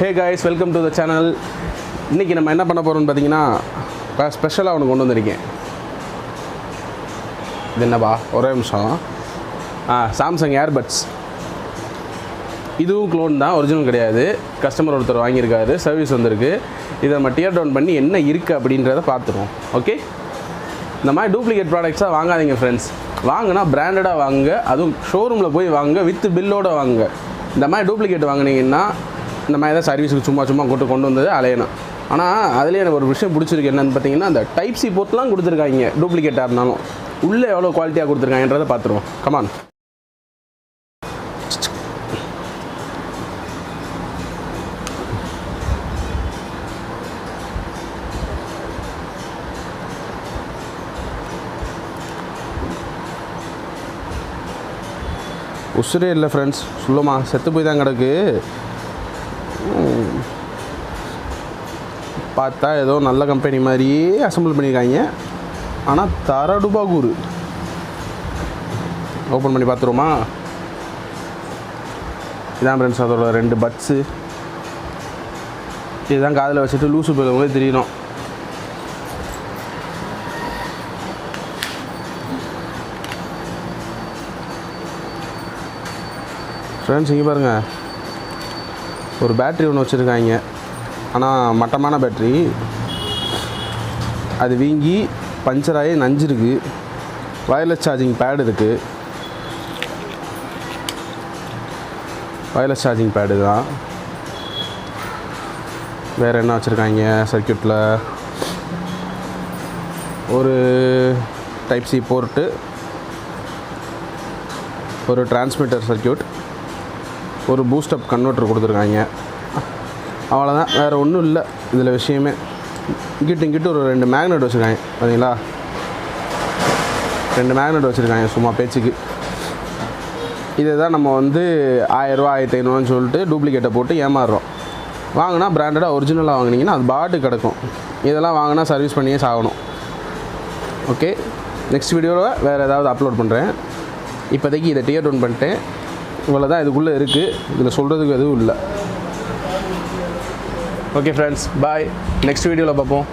Hey guys, welcome to the channel. இன்னைக்கு நம்ம என்ன பண்ண போறோம்னு பாத்தீங்கன்னா ஸ்பெஷலா ஒன்னு கொண்டு வந்திருக்கேன். இது என்னப்பா? ஒரே நிமிஷம். Samsung earbuds. இதுவும் க்ளோன் தான், ஒரிஜினல் கிடையாது. கஸ்டமர் ஒருத்தர் வாங்கியிருக்காரு, சர்வீஸ் வந்திருக்கு. இதை நம்ம டியர் டவுன் பண்ணி என்ன இருக்குது அப்படின்றத பார்த்துருவோம். ஓகே, இந்த மாதிரி டூப்ளிகேட் ப்ராடக்ட்ஸாக வாங்காதீங்க ஃப்ரெண்ட்ஸ். வாங்கினா பிராண்டடாக வாங்குங்க, அதுவும் ஷோரூமில் போய் வாங்குங்க, வித் பில்லோடு வாங்குங்க. இந்த மாதிரி டூப்ளிகேட் வாங்கினீங்கன்னா இந்த மாதிரி தான் சர்வீஸுக்கு சும்மா கொண்டு வந்தது அலையணும். ஆனால் அதுலேயே எனக்கு ஒரு விஷயம் பிடிச்சிருக்கு. என்னென்னு பார்த்தீங்கன்னா, அந்த டைப் சி போர்ட்லாம் கொடுத்துருக்காங்க. டூப்ளிகேட்டாக இருந்தாலும் உள்ளே எவ்வளோ குவாலிட்டியாக கொடுத்துருக்காங்கன்றதை பார்த்துருவோம். கமான். உசுரே இல்லை ஃப்ரெண்ட்ஸ், சொல்லுமா செத்து போய் தான் கிடக்கு. பார்த்தா ஏதோ நல்ல கம்பெனி மாதிரியே அசம்பிள் பண்ணியிருக்காங்க. ஆனால் Dubaakoor ஓப்பன் பண்ணி பார்த்துருவோமா? இதான் ஃப்ரெண்ட்ஸ் அதோட 2 பட்ஸு. இதுதான் காதில் வச்சுட்டு லூசு போய் தெரியணும். ஃப்ரெண்ட்ஸ் இங்கே பாருங்கள், ஒரு பேட்ரி ஒன்று வச்சுருக்காங்க. ஆனால் மட்டமான பேட்ரி. அது வீங்கி பஞ்சராகி நஞ்சிருக்கு. வயர்லெஸ் சார்ஜிங் பேடு இருக்குது. வயர்லெஸ் சார்ஜிங் பேடு தான். வேறு என்ன வச்சுருக்காங்க சர்க்யூட்டில்? ஒரு டைப் சி போர்ட்டு, ஒரு டிரான்ஸ்மிட்டர் சர்க்யூட், ஒரு பூஸ்ட் அப் கன்வெர்ட்டர் கொடுத்துருக்காங்க. அவ்வளோதான், வேறு ஒன்றும் இல்லை இதில் விஷயமே. இங்கிட்டு ஒரு 2 மேக்னெட் வச்சுருக்காங்க. பார்த்தீங்களா, 2 மேக்னெட் வச்சுருக்காங்க சும்மா பேச்சுக்கு. இதை தான் நம்ம வந்து 1000 ரூபா 1500 சொல்லிட்டு டூப்ளிகேட்டை போட்டு ஏமாறுறோம். வாங்கினா பிராண்டடாக ஒரிஜினலாக வாங்கினீங்கன்னா அது பாட்டு கிடக்கும். இதெல்லாம் வாங்கினா சர்வீஸ் பண்ணியே சாகணும். ஓகே, நெக்ஸ்ட் வீடியோவில் வேறு ஏதாவது அப்லோட் பண்ணுறேன். இப்போதைக்கு இதை டியர் டவுன் பண்ணிட்டேன். இவ்வளோ தான் இதுக்குள்ளே இருக்குது. இதில் சொல்கிறதுக்கு எதுவும் இல்லை. ஓகே ஃப்ரெண்ட்ஸ், பாய். நெக்ஸ்ட் வீடியோவில் பார்ப்போம்.